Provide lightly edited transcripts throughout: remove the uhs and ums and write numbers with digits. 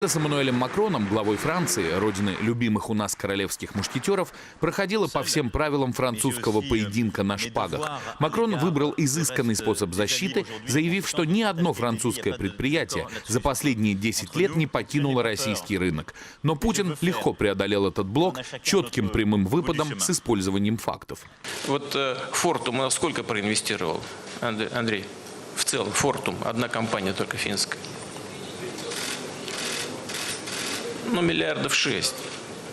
С Эммануэлем Макроном, главой Франции, родины любимых у нас королевских мушкетеров, проходила по всем правилам французского поединка на шпагах. Макрон выбрал изысканный способ защиты, заявив, что ни одно французское предприятие за последние 10 лет не покинуло российский рынок. Но Путин легко преодолел этот блок четким прямым выпадом с использованием фактов. Вот Фортум у сколько проинвестировал, Андрей? В целом, Фортум, одна компания только финская. Ну, миллиардов 6.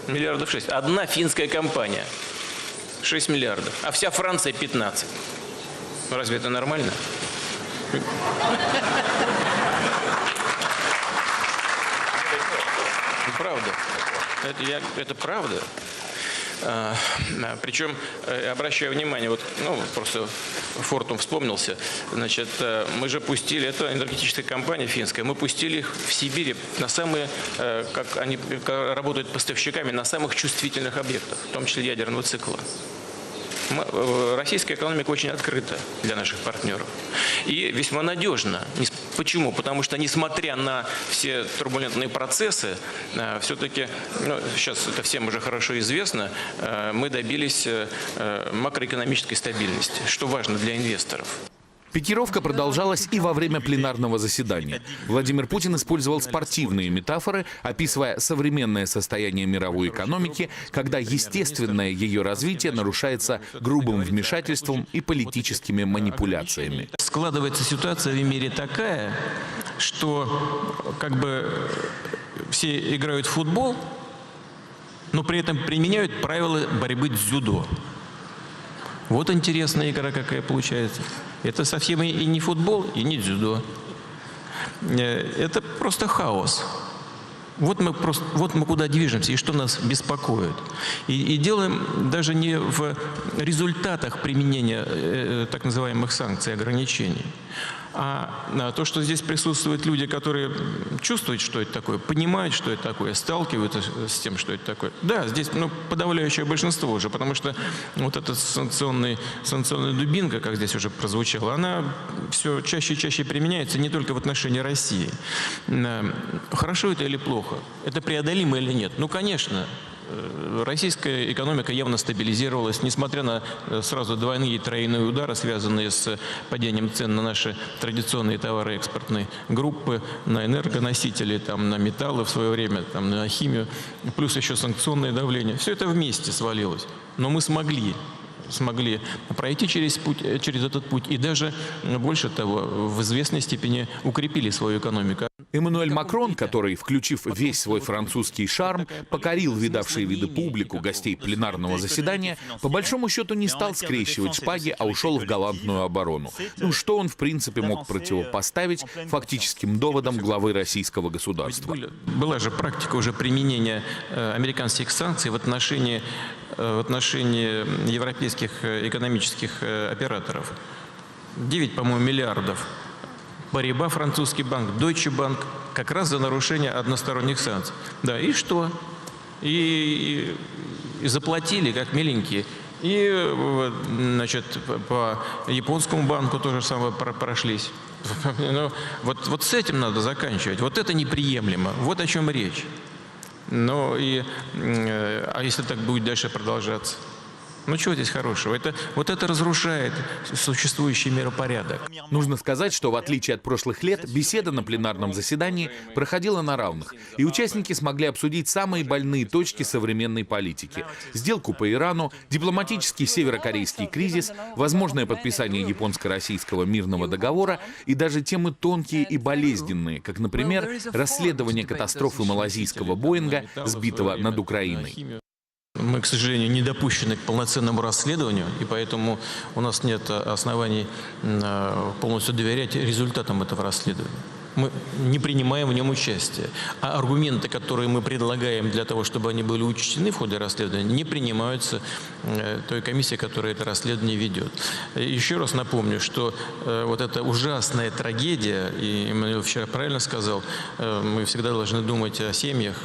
Миллиардов 6. Одна финская компания. 6 миллиардов. А вся Франция 15. Разве это нормально? Правда. Это правда. Причем, обращаю внимание, вот, просто Фортум вспомнился, значит, мы же пустили, это энергетическая компания финская, мы пустили их в Сибири на самые, как они работают поставщиками, на самых чувствительных объектах, в том числе ядерного цикла. Российская экономика очень открыта для наших партнеров и весьма надежна. Почему? Потому что, несмотря на все турбулентные процессы, все-таки, сейчас это всем уже хорошо известно, мы добились макроэкономической стабильности, что важно для инвесторов. Пикировка продолжалась и во время пленарного заседания. Владимир Путин использовал спортивные метафоры, описывая современное состояние мировой экономики, когда естественное ее развитие нарушается грубым вмешательством и политическими манипуляциями. Складывается ситуация в мире такая, что как бы все играют в футбол, но при этом применяют правила борьбы дзюдо. Вот интересная игра какая получается. Это совсем и не футбол, и не дзюдо. Это просто хаос. Вот мы куда движемся и что нас беспокоит. И дело даже не в результатах применения так называемых санкций, ограничений, а то, что здесь присутствуют люди, которые чувствуют, что это такое, понимают, что это такое, сталкиваются с тем, что это такое. Да, здесь подавляющее большинство уже, потому что вот эта санкционная дубинка, как здесь уже прозвучало, она все чаще и чаще применяется не только в отношении России. Хорошо это или плохо? Это преодолимо или нет? Ну, конечно. Российская экономика явно стабилизировалась, несмотря на сразу двойные и тройные удары, связанные с падением цен на наши традиционные товары экспортной группы, на энергоносители, на металлы в свое время, на химию, плюс еще санкционное давление. Все это вместе свалилось. Но мы смогли пройти через этот путь и даже, больше того, в известной степени укрепили свою экономику. Эммануэль Макрон, который, включив весь свой французский шарм, покорил видавшие виды публику, гостей пленарного заседания, по большому счету не стал скрещивать шпаги, а ушел в галантную оборону. Что он, в принципе, мог противопоставить фактическим доводам главы российского государства? Была же практика уже применения американских санкций в отношении европейских экономических операторов. 9, по-моему, миллиардов. Париба, французский банк, Deutsche Bank, как раз за нарушение односторонних санкций. Да, и что? И заплатили, как миленькие. И, значит, по японскому банку то же самое прошлись. Вот с этим надо заканчивать. Вот это неприемлемо. Вот о чем речь. А если так будет дальше продолжаться? Ну, чего здесь хорошего? Это разрушает существующий миропорядок. Нужно сказать, что в отличие от прошлых лет, беседа на пленарном заседании проходила на равных, и участники смогли обсудить самые больные точки современной политики. Сделку по Ирану, дипломатический северокорейский кризис, возможное подписание японско-российского мирного договора и даже темы тонкие и болезненные, как, например, расследование катастрофы малазийского Боинга, сбитого над Украиной. Мы, к сожалению, не допущены к полноценному расследованию, и поэтому у нас нет оснований полностью доверять результатам этого расследования. Мы не принимаем в нем участие. А аргументы, которые мы предлагаем для того, чтобы они были учтены в ходе расследования, не принимаются той комиссией, которая это расследование ведет. Еще раз напомню, что вот эта ужасная трагедия, и Эммануэль вчера правильно сказал, мы всегда должны думать о семьях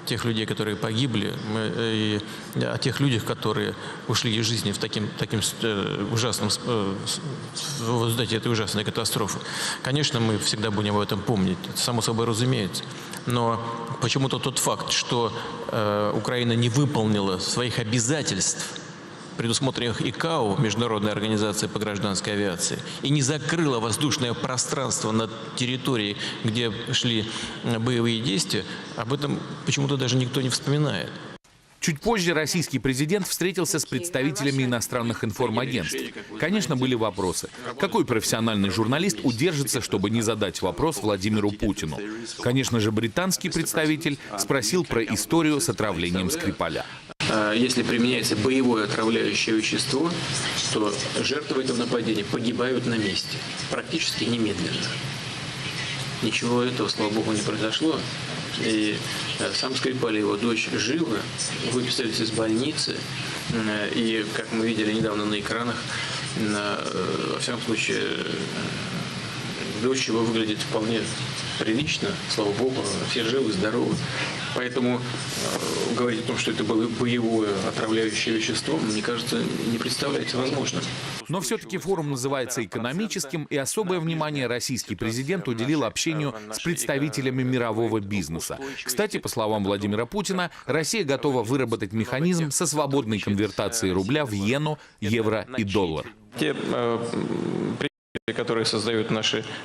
тех людей, которые погибли, и о тех людях, которые ушли из жизни в таким ужасном, в результате этой ужасной катастрофы. Конечно, мы всегда будем об этом помнить, это само собой разумеется. Но почему-то тот факт, что Украина не выполнила своих обязательств, предусмотренных ИКАО, Международной организацией по гражданской авиации, и не закрыла воздушное пространство на территории, где шли боевые действия, об этом почему-то даже никто не вспоминает. Чуть позже российский президент встретился с представителями иностранных информагентств. Конечно, были вопросы. Какой профессиональный журналист удержится, чтобы не задать вопрос Владимиру Путину? Конечно же, британский представитель спросил про историю с отравлением Скрипаля. Если применяется боевое отравляющее вещество, то жертвы этого нападения погибают на месте, практически немедленно. Ничего этого, слава богу, не произошло. И сам Скрипаль и его дочь живы, выписались из больницы. И, как мы видели недавно на экранах, во всяком случае, дочь его выглядит вполне прилично, слава богу, все живы, здоровы. Поэтому говорить о том, что это было боевое отравляющее вещество, мне кажется, не представляется возможным. Но все-таки форум называется экономическим, и особое внимание российский президент уделил общению с представителями мирового бизнеса. Кстати, по словам Владимира Путина, Россия готова выработать механизм со свободной конвертацией рубля в иену, евро и доллар. Которые создают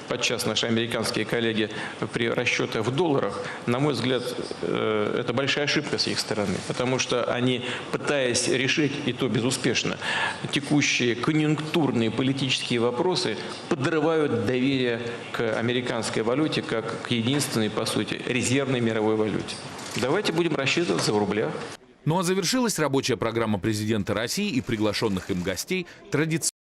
подчас наши американские коллеги при расчетах в долларах, на мой взгляд, это большая ошибка с их стороны, потому что они, пытаясь решить, и то безуспешно, текущие конъюнктурные политические вопросы, подрывают доверие к американской валюте как к единственной, по сути, резервной мировой валюте. Давайте будем рассчитываться в рублях. Ну а завершилась рабочая программа президента России и приглашенных им гостей традиционно.